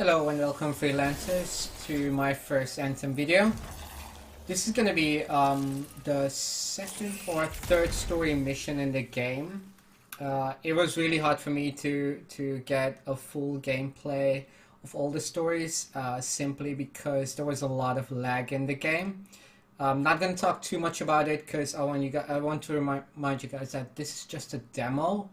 Hello and welcome freelancers to my first Anthem video. This is gonna be the second or third story mission in the game. It was really hard for me to get a full gameplay of all the stories simply because there was a lot of lag in the game. I'm not gonna talk too much about it because I want to remind you guys that this is just a demo.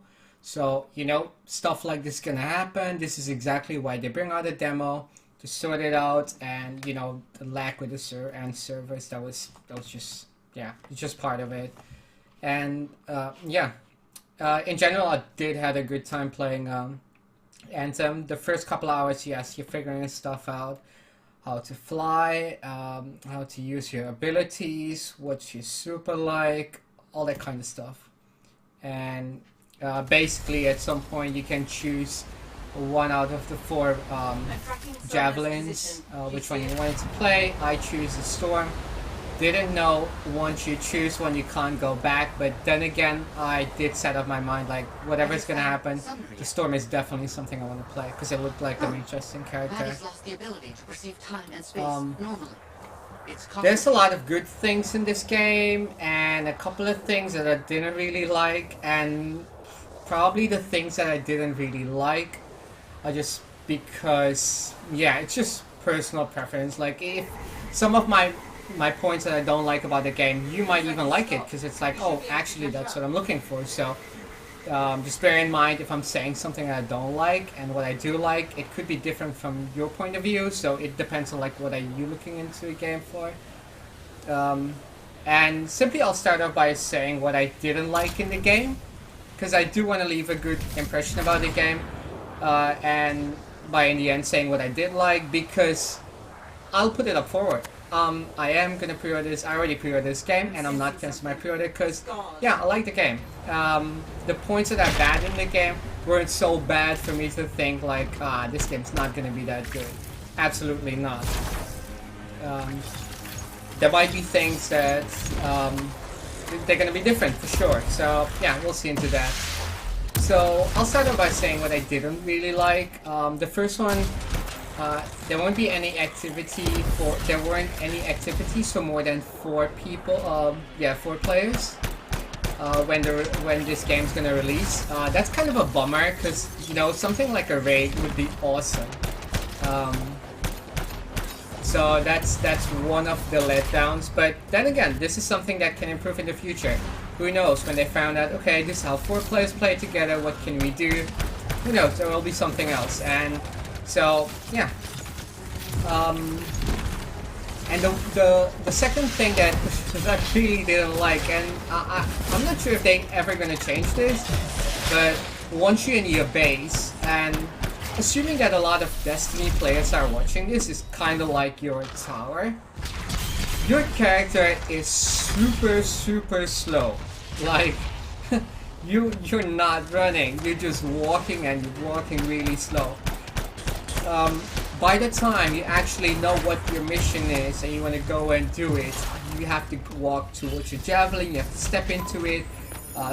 So, you know, stuff like this is gonna happen. This is exactly why they bring out a demo to sort it out, and you know, the lag with the servers, that was just, yeah, it's just part of it. And in general, I did have a good time playing Anthem. The first couple hours, yes, you're figuring stuff out, how to fly, how to use your abilities, what's your super like, all that kind of stuff. And basically, at some point, you can choose one out of the four javelins, which one you wanted to play. I choose the storm. Didn't know once you choose one, you can't go back. But then again, I did set up my mind like whatever's gonna happen, the storm is definitely something I want to play because it looked like an interesting character. There's a lot of good things in this game, and a couple of things that I didn't really like, and probably the things that I didn't really like are just because, yeah, it's just personal preference. Like, if some of my points that I don't like about the game, you might even like it, because it's like, oh, actually that's what I'm looking for. So just bear in mind, if I'm saying something that I don't like and what I do like, it could be different from your point of view, so it depends on like what are you looking into a game for. And simply I'll start off by saying what I didn't like in the game, because I do want to leave a good impression about the game, and by in the end saying what I did like, because I'll put it up forward. I am gonna pre-order this. I already pre-ordered this game, and I'm not canceling my pre-order because, yeah, I like the game. The points that are bad in the game weren't so bad for me to think like, this game's not gonna be that good. Absolutely not. There might be things that they're gonna be different for sure. So yeah, we'll see into that. So I'll start off by saying what I didn't really like. The first one, there weren't any activities for more than 4 people. 4 players. When this game's gonna release, that's kind of a bummer because, you know, something like a raid would be awesome. So that's one of the letdowns. But then again, this is something that can improve in the future. Who knows? When they found out, okay, this is how 4 players play together. What can we do? Who knows? There will be something else. And so yeah. And the second thing that I really didn't like, and I'm not sure if they ever gonna change this, but once you're in your base, and assuming that a lot of Destiny players are watching this, is kind of like your tower. Your character is super slow. Like, you're not running, you're just walking, and you're walking really slow. By the time you actually know what your mission is and you want to go and do it, you have to walk towards your javelin, you have to step into it,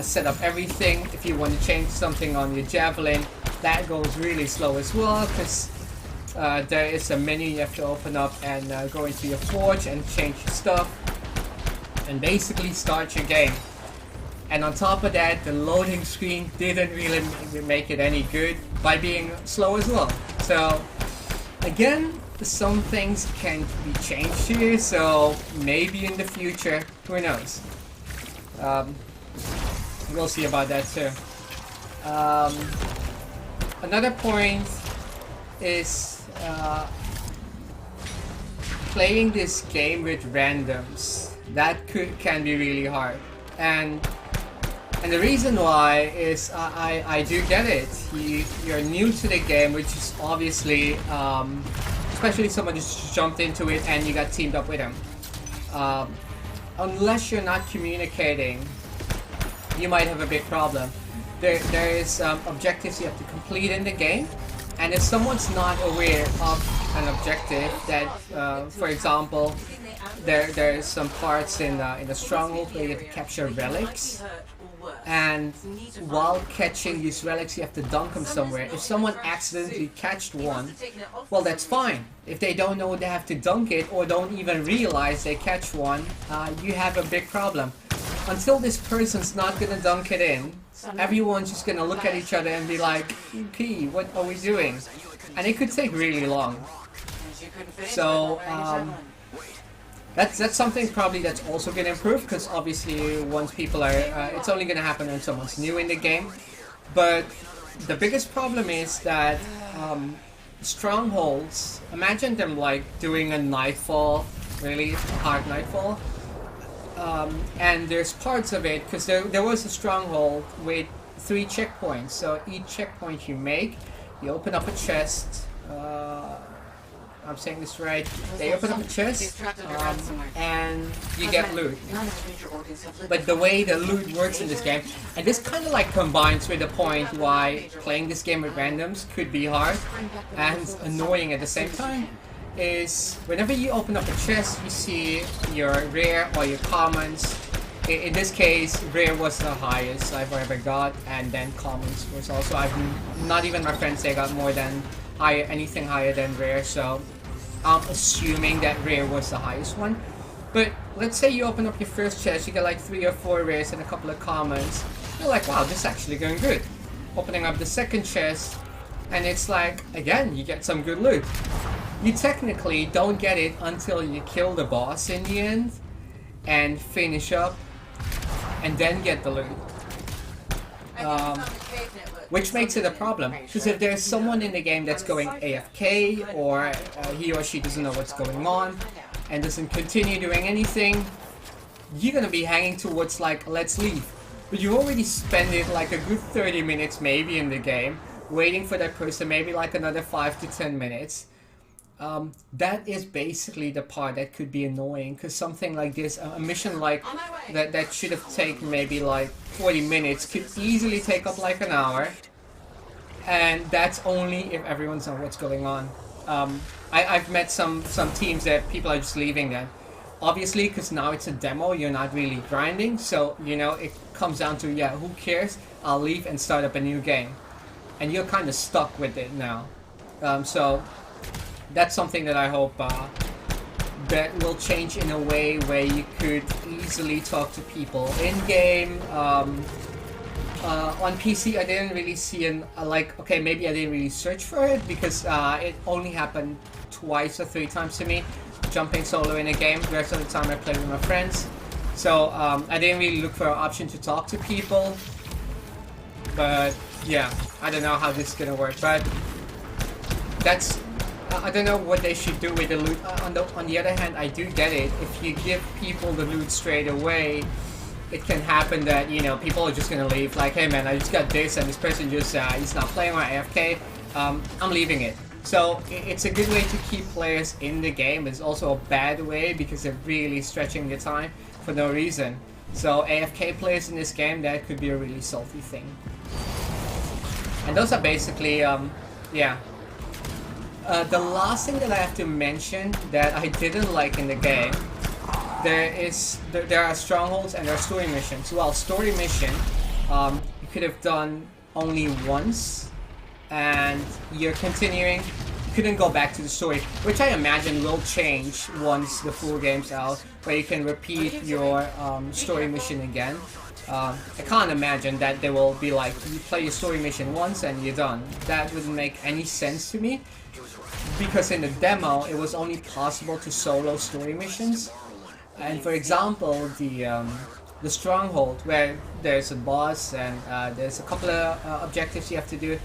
set up everything. If you want to change something on your javelin, that goes really slow as well, because there is a menu you have to open up and go into your forge and change your stuff and basically start your game. And on top of that, the loading screen didn't really make it any good by being slow as well. So again, some things can be changed here, so maybe in the future, who knows. We'll see about that too. Another point is playing this game with randoms. That can be really hard, and the reason why is I do get it. You're new to the game, which is obviously, especially someone just jumped into it and you got teamed up with them. Unless you're not communicating, you might have a big problem. There is objectives you have to complete in the game, and if someone's not aware of an objective that, for example, there's some parts in the stronghold where you have to capture relics, and while catching these relics you have to dunk them somewhere. If someone accidentally catched one, well, that's fine. If they don't know they have to dunk it or don't even realize they catch one, you have a big problem. Until this person's not gonna dunk it in, everyone's just gonna look at each other and be like, "P, what are we doing?" And it could take really long. So that's something probably that's also gonna improve, because obviously once people are, it's only gonna happen when someone's new in the game. But the biggest problem is that strongholds, imagine them like doing a nightfall, really hard nightfall. And there's parts of it, because there was a stronghold with 3 checkpoints. So each checkpoint you make, you open up a chest. I'm saying this right. They open up a chest, and you get loot. But the way the loot works in this game, and this kind of like combines with the point why playing this game with randoms could be hard and annoying at the same time, is whenever you open up a chest, you see your rare or your commons. In this case, rare was the highest I've ever got, and then commons was also. Not even my friends, they got more than anything higher than rare, so I'm assuming that rare was the highest one. But let's say you open up your first chest, you get like 3 or 4 rares and a couple of commons. You're like, wow, this is actually going good. Opening up the second chest, and it's like, again, you get some good loot. You technically don't get it until you kill the boss in the end and finish up and then get the loot. Which makes it a problem, because if there's someone in the game that's going AFK, or he or she doesn't know what's going on and doesn't continue doing anything, you're gonna be hanging towards like, let's leave. But you already spent it like a good 30 minutes maybe in the game, waiting for that person, maybe like another 5 to 10 minutes. That is basically the part that could be annoying, because something like this, a mission like that should have taken maybe like 40 minutes could easily take up like an hour, and that's only if everyone's knows what's going on. I've met some teams that people are just leaving them. Obviously, because now it's a demo, you're not really grinding, so you know it comes down to, yeah, who cares? I'll leave and start up a new game, and you're kind of stuck with it now. So that's something that I hope that will change in a way where you could easily talk to people in game. On PC, I didn't really see okay, maybe I didn't really search for it, because it only happened twice or 3 times to me, jumping solo in a game. The rest of the time I played with my friends. So I didn't really look for an option to talk to people. But yeah, I don't know how this is gonna work. But that's, I don't know what they should do with the loot. On the other hand, I do get it. If you give people the loot straight away, it can happen that, you know, people are just gonna leave. Like, hey man, I just got this, and this person just he's not playing my AFK. I'm leaving it. So it's a good way to keep players in the game. It's also a bad way because they're really stretching the time for no reason. So AFK players in this game, that could be a really salty thing. And those are basically, yeah. The last thing that I have to mention that I didn't like in the game, there are strongholds and there are story missions. Well, story mission, you could have done only once, and you're continuing. You couldn't go back to the story, which I imagine will change once the full game's out, where you can repeat your story mission again. I can't imagine that they will be like, you play your story mission once and you're done. That wouldn't make any sense to me, because in the demo it was only possible to solo story missions. And for example, the stronghold, where there's a boss and there's a couple of objectives you have to do,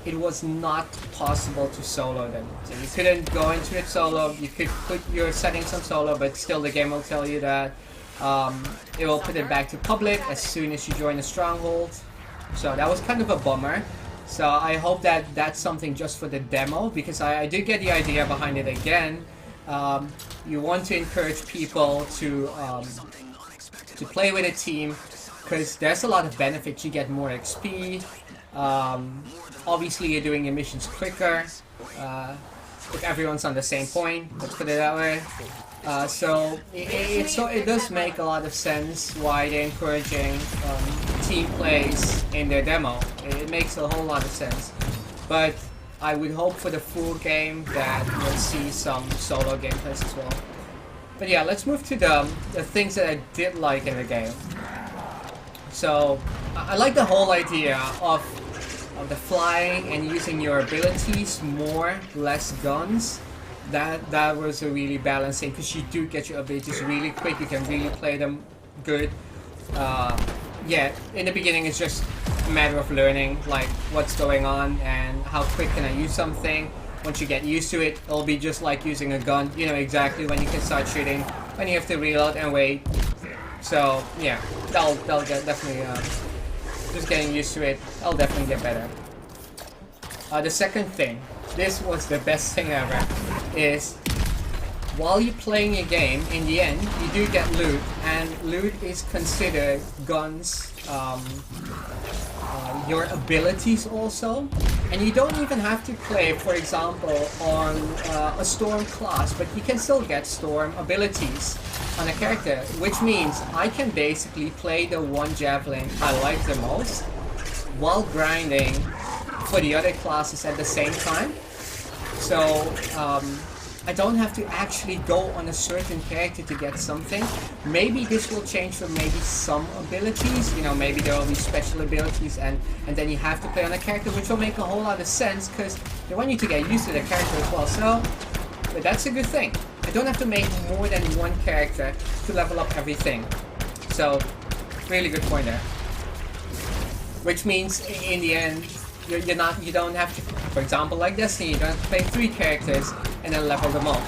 it was not possible to solo them. So you couldn't go into it solo. You could put your settings on solo, but still the game will tell you that it will put it back to public as soon as you join a stronghold. So that was kind of a bummer. So I hope that that's something just for the demo, because I did get the idea behind it again. You want to encourage people to play with a team, because there's a lot of benefits. You get more XP. Obviously, you're doing your missions quicker. if everyone's on the same point. Let's put it that way. So it does make a lot of sense why they're encouraging team plays in their demo. It makes a whole lot of sense. But I would hope for the full game that we'll see some solo gameplays as well. But yeah, let's move to the things that I did like in the game. So I like the whole idea of the flying and using your abilities more, less guns. That was a really balancing, because you do get your abilities really quick. You can really play them good. Yeah, in the beginning it's just a matter of learning like what's going on and how quick can I use something. Once you get used to it, it'll be just like using a gun. You know exactly when you can start shooting, when you have to reload and wait. So yeah, that'll get definitely just getting used to it. I'll definitely get better. The second thing, this was the best thing ever, is while you're playing a game, in the end, you do get loot, and loot is considered guns, your abilities also. And you don't even have to play, for example, on a Storm class, but you can still get Storm abilities on a character, which means I can basically play the one Javelin I like the most while grinding for the other classes at the same time. So I don't have to actually go on a certain character to get something. Maybe this will change for maybe some abilities, you know, maybe there will be special abilities and then you have to play on a character, which will make a whole lot of sense because they want you to get used to the character as well. So, but that's a good thing. I don't have to make more than one character to level up everything. So, really good point there. Which means in the end, you don't have to, for example, like Destiny, you don't have to play 3 characters and then level them up.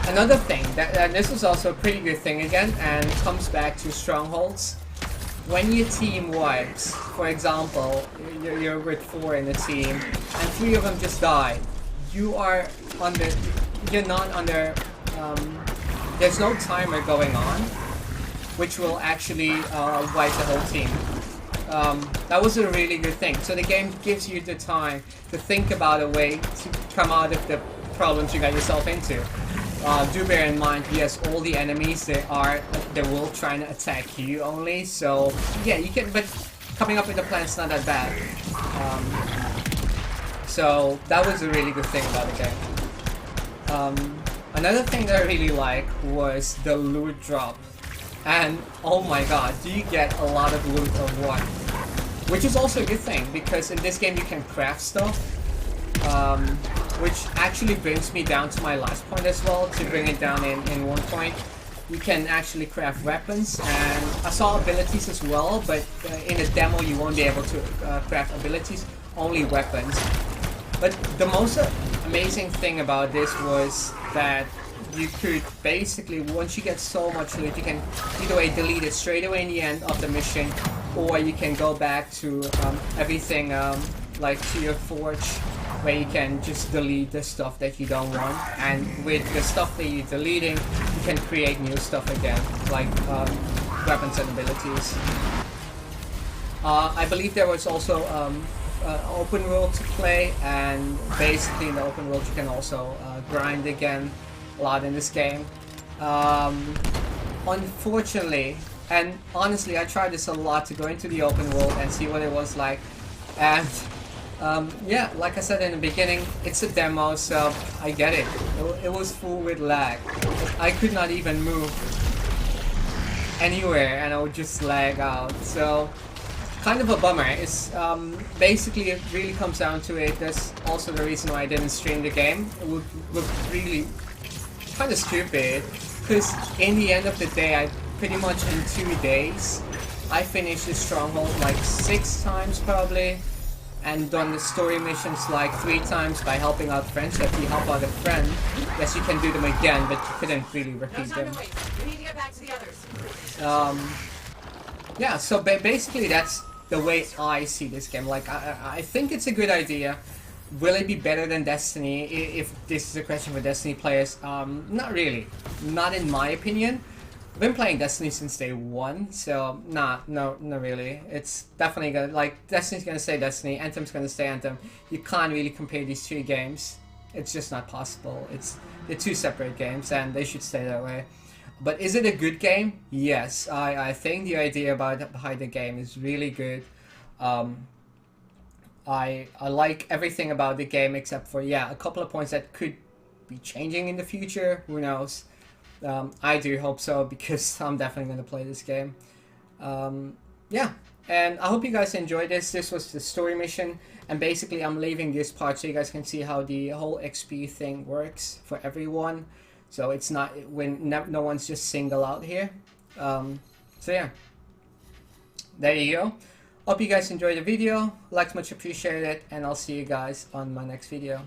Another thing, and this is also a pretty good thing again, and it comes back to strongholds. When your team wipes, for example, you're with 4 in the team, and 3 of them just die, you're not under, there's no timer going on, which will actually wipe the whole team. That was a really good thing. So the game gives you the time to think about a way to come out of the problems you got yourself into. Do bear in mind, yes, all the enemies they will try to attack you only. So yeah, you can, but coming up with a plan is not that bad. So that was a really good thing about the game. Another thing that I really liked was the loot drop. And oh my god, do you get a lot of loot of what? Which is also a good thing, because in this game you can craft stuff. Which actually brings me down to my last point as well, to bring it down in one point. You can actually craft weapons, and I saw abilities as well, but in a demo you won't be able to craft abilities, only weapons. But the most amazing thing about this was that you could basically, once you get so much loot, you can either way delete it straight away in the end of the mission, or you can go back to everything like to your forge, where you can just delete the stuff that you don't want, and with the stuff that you're deleting, you can create new stuff again, like weapons and abilities. I believe there was also open world to play, and basically in the open world you can also grind again a lot in this game. Unfortunately, and honestly, I tried this a lot to go into the open world and see what it was like, and yeah, like I said in the beginning, it's a demo, so I get it. It was full with lag. I could not even move anywhere and I would just lag out, so kind of a bummer. It's basically, it really comes down to it. That's also the reason why I didn't stream the game. It would look really kind of stupid, because in the end of the day, I pretty much in 2 days I finished the stronghold like 6 times probably, and done the story missions like 3 times by helping out friends. So if you help out a friend, yes, you can do them again, but you couldn't really repeat them. Yeah, so basically that's the way I see this game. Like, I think it's a good idea. Will it be better than Destiny? If this is a question for Destiny players, not really. Not in my opinion. I've been playing Destiny since day one, so not really. It's definitely gonna, like, Destiny's gonna stay Destiny, Anthem's gonna stay Anthem. You can't really compare these two games. It's just not possible. They're two separate games, and they should stay that way. But is it a good game? Yes, I think the idea behind the game is really good. I like everything about the game except for, yeah, a couple of points that could be changing in the future. Who knows? I do hope so, because I'm definitely going to play this game. Yeah, and I hope you guys enjoyed this. This was the story mission, and basically I'm leaving this part so you guys can see how the whole XP thing works for everyone. So it's not when no one's just single out here. So yeah, there you go. Hope you guys enjoyed the video. Likes much appreciated, and I'll see you guys on my next video.